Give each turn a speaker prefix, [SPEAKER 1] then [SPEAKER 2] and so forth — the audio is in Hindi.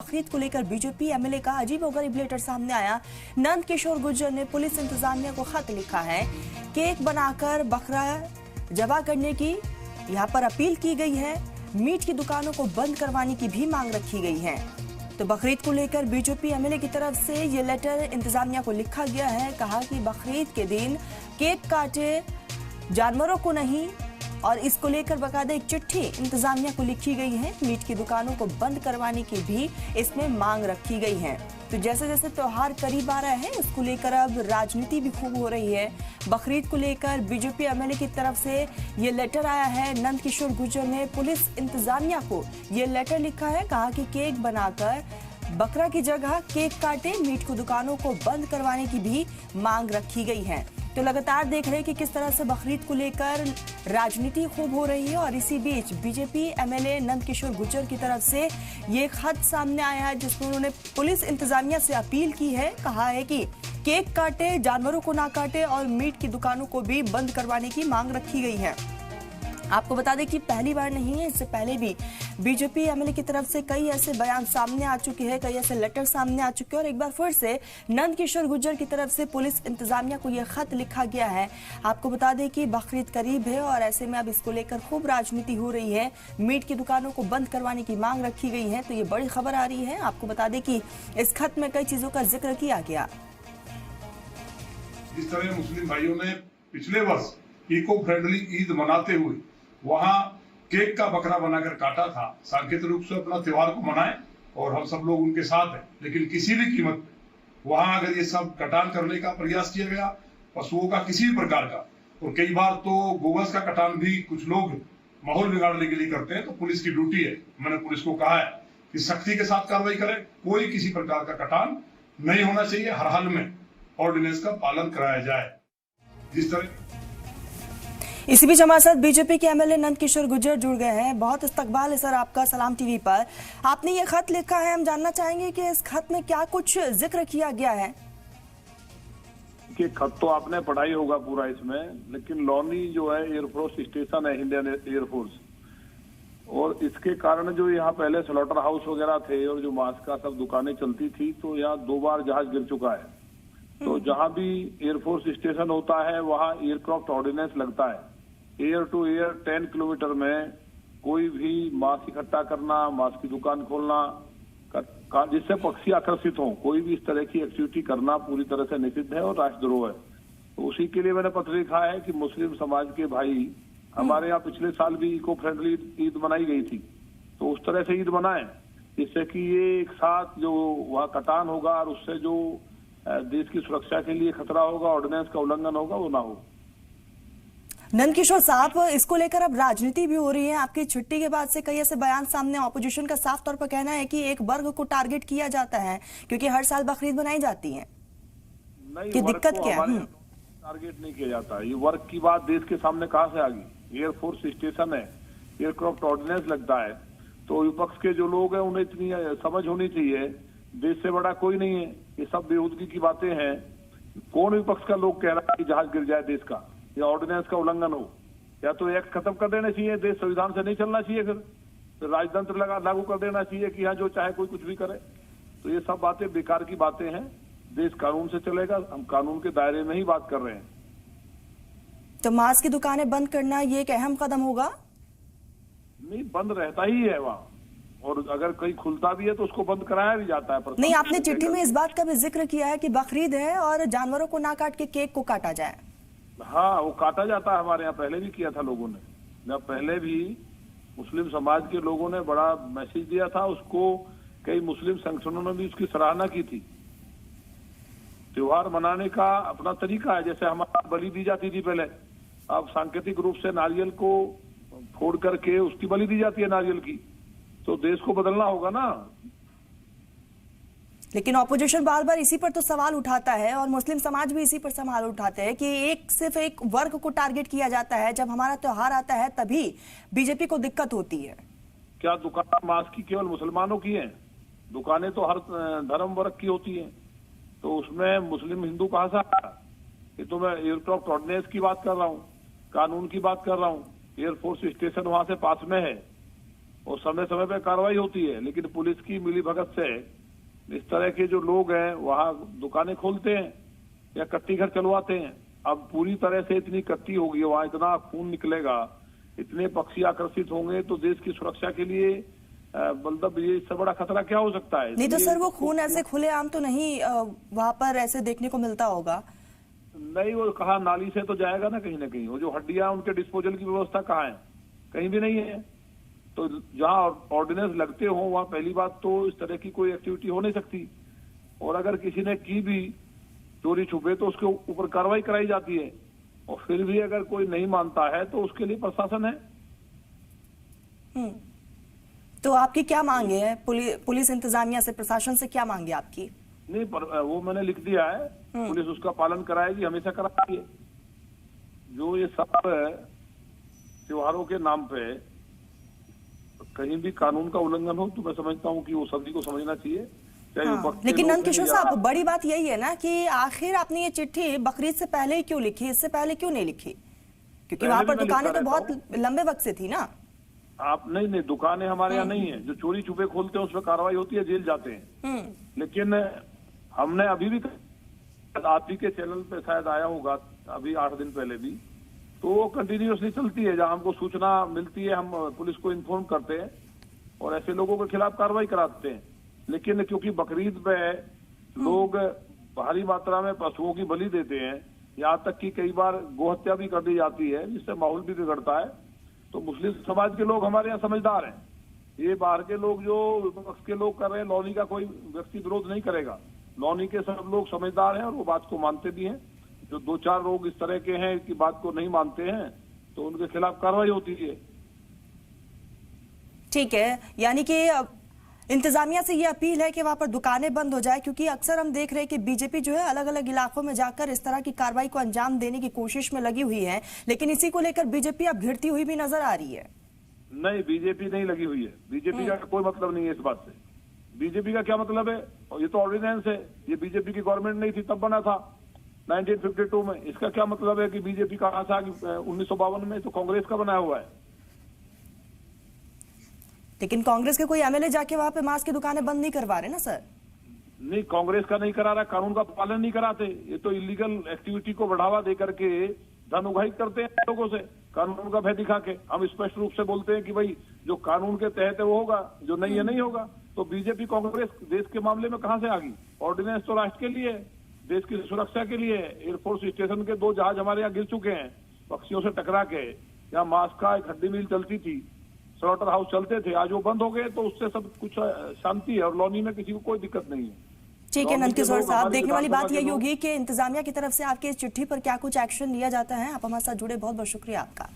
[SPEAKER 1] बकरीद को लेकर बीजेपी एमएलए का अजीबोगरीब लेटर सामने आया। नंद किशोर गुर्जर ने पुलिस इंतजामिया को खत लिखा है। केक बनाकर बकरा जबा करने की यहां पर अपील की गई है। मीट की दुकानों को बंद करवाने की भी मांग रखी गई है। तो बकरीद को लेकर बीजेपी एमएलए की तरफ से ये लेटर इंतजामिया को लिखा गया है। कहा कि बकरीद के दिन केक काटे, जानवरों को नहीं, और इसको लेकर बकायदा एक चिट्ठी इंतजामिया को लिखी गई है। मीट की दुकानों को बंद करवाने की भी इसमें मांग रखी गई है। तो जैसे जैसे त्योहार करीब आ रहा है, इसको लेकर अब राजनीति भी खूब हो रही है। बकरीद को लेकर बीजेपी एमएलए की तरफ से ये लेटर आया है। नंद किशोर गुर्जर ने पुलिस इंतजामिया को ये लेटर लिखा है। कहा कि केक बनाकर बकरा की जगह केक काटे, मीट की दुकानों को बंद करवाने की भी मांग रखी गई है। तो लगातार देख रहे हैं कि किस तरह से बकरीद को लेकर राजनीति खूब हो रही है। और इसी बीच बीजेपी एमएलए नंद किशोर गुर्जर की तरफ से ये खत सामने आया है, जिसमें उन्होंने पुलिस इंतजामिया से अपील की है। कहा है कि केक काटे, जानवरों को ना काटे, और मीट की दुकानों को भी बंद करवाने की मांग रखी गई है। आपको बता दें कि पहली बार नहीं है, इससे पहले भी बीजेपी एमएलए की तरफ से कई ऐसे बयान सामने आ चुके हैं, कई ऐसे लेटर सामने आ चुके हैं। और एक बार फिर से नंद किशोर गुर्जर की तरफ से पुलिस इंतजामिया को यह खत लिखा गया है। आपको बता दें कि बकरीद करीब है और ऐसे में अब इसको लेकर खूब राजनीति हो रही है। मीट की दुकानों को बंद करवाने की मांग रखी गई है। तो ये बड़ी खबर आ रही है। आपको बता दें कि इस खत में कई चीजों का जिक्र किया गया।
[SPEAKER 2] जिस तरह मुस्लिम भाइयों ने पिछले वर्ष इको फ्रेंडली ईद मनाते हुए वहां केक का बकरा बनाकर काटा था, सांकेतिक रूप से अपना त्योहार को मनाएं और हम सब लोग उनके साथ हैं। लेकिन किसी भी कीमत पे वहां अगर ये सब कटान करने का प्रयास किया गया, पशुओं का किसी भी प्रकार का, और कई बार तो गोवंश का कटान भी कुछ लोग माहौल बिगाड़ने के लिए करते हैं, तो पुलिस की ड्यूटी है, मैंने पुलिस को कहा है कि सख्ती के साथ कार्रवाई करें। कोई किसी प्रकार का कटान नहीं होना चाहिए। हर हाल में ऑर्डिनेंस का पालन कराया जाए। जिस तरह
[SPEAKER 1] इसी बीच हमारे साथ बीजेपी के एमएलए नंद किशोर गुर्जर जुड़ गए हैं। बहुत इस्तकबाल है सर आपका सलाम टीवी पर। आपने ये खत लिखा है, हम जानना चाहेंगे कि इस खत में क्या कुछ जिक्र किया गया है।
[SPEAKER 3] कि खत तो आपने पढ़ा ही होगा पूरा इसमें, लेकिन लोनी जो है एयरफोर्स स्टेशन है, इंडियन एयरफोर्स, और इसके कारण जो यहाँ पहले स्लॉटर हाउस वगैरह थे और जो मांस का सब दुकानें चलती थी, तो यहाँ 2 बार जहाज गिर चुका है। तो जहां भी एयरफोर्स स्टेशन होता है वहां एयरक्राफ्ट ऑर्डिनेंस लगता है। एयर टू एयर 10 किलोमीटर में कोई भी मांस इकट्ठा करना, मांस की दुकान खोलना, जिससे पक्षी आकर्षित हों, कोई भी इस तरह की एक्टिविटी करना पूरी तरह से निषिद्ध है और राष्ट्रद्रोह है। तो उसी के लिए मैंने पत्र लिखा है कि मुस्लिम समाज के भाई, हमारे यहाँ पिछले साल भी इको फ्रेंडली ईद मनाई गई थी, तो उस तरह से ईद मनाएं, जिससे कि ये एक साथ जो वहाँ कटान होगा और उससे जो देश की सुरक्षा के लिए खतरा होगा, ऑर्डिनेंस का उल्लंघन होगा, वो ना हो।
[SPEAKER 1] नंद किशोर साहब, इसको लेकर अब राजनीति भी हो रही है। आपकी छुट्टी के बाद से कई ऐसे बयान सामने, ऑपोजिशन का साफ तौर पर कहना है कि एक वर्ग को टारगेट किया जाता है क्योंकि हर साल बकरीद बनाई जाती है।
[SPEAKER 3] नहीं,
[SPEAKER 1] कि दिक्कत क्या है?
[SPEAKER 3] टारगेट नहीं किया जाता। ये वर्ग की बात देश के सामने कहाँ से आ गई? एयरफोर्स स्टेशन है, एयरक्राफ्ट ऑर्डिनेंस लगता है, तो विपक्ष के जो लोग हैं उन्हें इतनी समझ होनी चाहिए, देश से बड़ा कोई नहीं है। ये सब बेहूदगी की बातें हैं। कौन विपक्ष का लोग कह रहा है कि जहाज गिर जाए देश का या ऑर्डिनेंस का उल्लंघन हो? या तो एक्ट खत्म कर देना चाहिए, देश संविधान से नहीं चलना चाहिए, फिर राजतंत्र लागू कर देना चाहिए कि यहाँ जो चाहे कोई कुछ भी करे। तो ये सब बातें बेकार की बातें हैं। देश कानून से चलेगा, हम कानून के दायरे में ही बात कर रहे हैं।
[SPEAKER 1] तो मांस की दुकानें बंद करना ये एक अहम कदम होगा?
[SPEAKER 3] नहीं, बंद रहता ही है वहाँ, और अगर कहीं खुलता भी है तो उसको बंद कराया भी जाता है।
[SPEAKER 1] नहीं, आपने चिट्ठी में इस बात का भी जिक्र किया है कि बकरीद है और जानवरों को ना काट के केक को काटा जाए।
[SPEAKER 3] हाँ, वो काटा जाता है। हमारे यहाँ पहले भी किया था लोगों ने, जब पहले भी मुस्लिम समाज के लोगों ने बड़ा मैसेज दिया था, उसको कई मुस्लिम संगठनों ने भी उसकी सराहना की थी। त्योहार मनाने का अपना तरीका है, जैसे हमारा बलि दी जाती थी पहले, अब सांकेतिक रूप से नारियल को फोड़ करके उसकी बलि दी जाती है नारियल की। तो देश को बदलना होगा ना।
[SPEAKER 1] लेकिन ऑपोजिशन बार बार इसी पर तो सवाल उठाता है और मुस्लिम समाज भी इसी पर सवाल उठाते हैं कि सिर्फ एक वर्ग को टारगेट किया जाता है। जब हमारा त्योहार आता है तभी बीजेपी को दिक्कत होती है। क्या
[SPEAKER 3] दुकान मांस की केवल मुसलमानों की हैं? दुकानें तो हर धर्म वर्ग की होती हैं, तो उसमें मुस्लिम हिंदू कहाँ से आया? ये तो मैं एयरक्राफ्ट ऑर्डिनेंस की बात कर रहा हूँ, कानून की बात कर रहा हूँ। एयरफोर्स स्टेशन वहां से पास में है और समय समय पे कार्रवाई होती है, लेकिन पुलिस की मिलीभगत से इस तरह के जो लोग हैं वहां दुकानें खोलते हैं या कट्टी घर चलवाते हैं। अब पूरी तरह से इतनी कट्टी होगी, वहां इतना खून निकलेगा, इतने पक्षी आकर्षित होंगे, तो देश की सुरक्षा के लिए मतलब ये इससे बड़ा खतरा क्या हो सकता है।
[SPEAKER 1] नहीं तो सर वो खून ऐसे खुलेआम तो नहीं वहां पर ऐसे देखने को मिलता होगा।
[SPEAKER 3] नहीं, वो कहा नाली से तो जाएगा ना कहीं। वो जो हड्डियां उनके डिस्पोजल की व्यवस्था कहाँ है? कहीं भी नहीं है। तो जहां ऑर्डिनेंस लगते हो वहां पहली बात तो इस तरह की कोई एक्टिविटी हो नहीं सकती, और अगर किसी ने की भी चोरी छुपे तो उसके ऊपर कार्रवाई कराई जाती है, और फिर भी अगर कोई नहीं मानता है तो उसके लिए प्रशासन है।
[SPEAKER 1] तो आपकी क्या मांगे है? पुलिस इंतजामिया से, प्रशासन से क्या मांगे आपकी?
[SPEAKER 3] नहीं, पर वो मैंने लिख दिया है, पुलिस उसका पालन कराएगी, हमेशा कराती है। जो ये सब त्योहारों के नाम पे कहीं भी कानून का उल्लंघन हो तो मैं समझता हूँ कि वो सभी को समझना चाहिए।
[SPEAKER 1] लेकिन नंदकिशोर साहब, बड़ी बात यही है ना कि आखिर आपने ये चिट्ठी बकरीद से पहले ही क्यों लिखी, इससे पहले क्यों नहीं लिखी? क्योंकि वहां पर दुकानें तो बहुत लंबे वक्त से थी ना।
[SPEAKER 3] आप नहीं, दुकानें हमारे यहाँ नहीं है। जो चोरी छुपे खोलते हैं उस पर कार्रवाई होती है, जेल जाते हैं। लेकिन हमने अभी भी, आप ही के चैनल पे शायद आया होगा अभी 8 दिन पहले भी, तो वो कंटिन्यूसली चलती है। जहां हमको सूचना मिलती है हम पुलिस को इन्फॉर्म करते हैं और ऐसे लोगों के खिलाफ कार्रवाई कराते हैं। लेकिन क्योंकि बकरीद पे लोग भारी मात्रा में पशुओं की बलि देते हैं, यहाँ तक कि कई बार गोहत्या भी कर दी जाती है, जिससे माहौल भी बिगड़ता है। तो मुस्लिम समाज के लोग हमारे यहाँ समझदार हैं। ये बाहर के लोग जो विपक्ष के लोग कर रहे हैं, लॉनी का कोई व्यक्ति विरोध नहीं करेगा। लॉनी के सब लोग समझदार हैं और वो बात को मानते भी हैं। जो 2-4 लोग इस तरह के हैं कि बात को नहीं मानते हैं तो उनके खिलाफ कार्रवाई होती है।
[SPEAKER 1] ठीक है, यानी कि इंतजामिया से ये अपील है कि वहां पर दुकानें बंद हो जाए, क्योंकि अक्सर हम देख रहे हैं कि बीजेपी जो है अलग अलग इलाकों में जाकर इस तरह की कार्रवाई को अंजाम देने की कोशिश में लगी हुई है, लेकिन इसी को लेकर बीजेपी अब घिरती हुई भी नजर आ रही है।
[SPEAKER 3] नहीं, बीजेपी नहीं लगी हुई है। बीजेपी का कोई मतलब नहीं है इस बात से। बीजेपी का क्या मतलब है? और ये तो ऑर्डिनेंस है, ये बीजेपी की गवर्नमेंट नहीं थी तब बना था 1952 में। इसका क्या मतलब है कि बीजेपी कहां से आ गई 1952 में? तो कांग्रेस का बनाया हुआ है।
[SPEAKER 1] लेकिन कांग्रेस के कोई एमएलए जाके वहां पे मांस की दुकानें बंद नहीं करवा रहे ना सर?
[SPEAKER 3] नहीं, कांग्रेस का नहीं करा रहा, कानून का पालन नहीं कराते। ये तो इलीगल एक्टिविटी को बढ़ावा दे करके धन उगाही करते हैं लोगों से, कानून का भय दिखा के। हम स्पष्ट रूप से बोलते हैं कि भाई जो कानून के तहत है वो होगा, जो नहीं है नहीं होगा। तो बीजेपी कांग्रेस देश के मामले में कहां से आ गई? ऑर्डिनेंस तो राष्ट्र के लिए, देश की सुरक्षा के लिए। एयरफोर्स स्टेशन के 2 जहाज हमारे यहाँ गिर चुके हैं पक्षियों से टकरा के। यहाँ मांस का एक हड्डी मिल चलती थी, स्लॉटर हाउस चलते थे, आज वो बंद हो गए। तो उससे सब कुछ शांति है और लॉनी में किसी को कोई दिक्कत नहीं है।
[SPEAKER 1] ठीक है नंदकिशोर साहब, देखने वाली बात यही होगी कि इंतजामिया की तरफ से आपकी इस चिट्ठी पर क्या कुछ एक्शन लिया जाता है। आप हमारे साथ जुड़े, बहुत बहुत शुक्रिया आपका।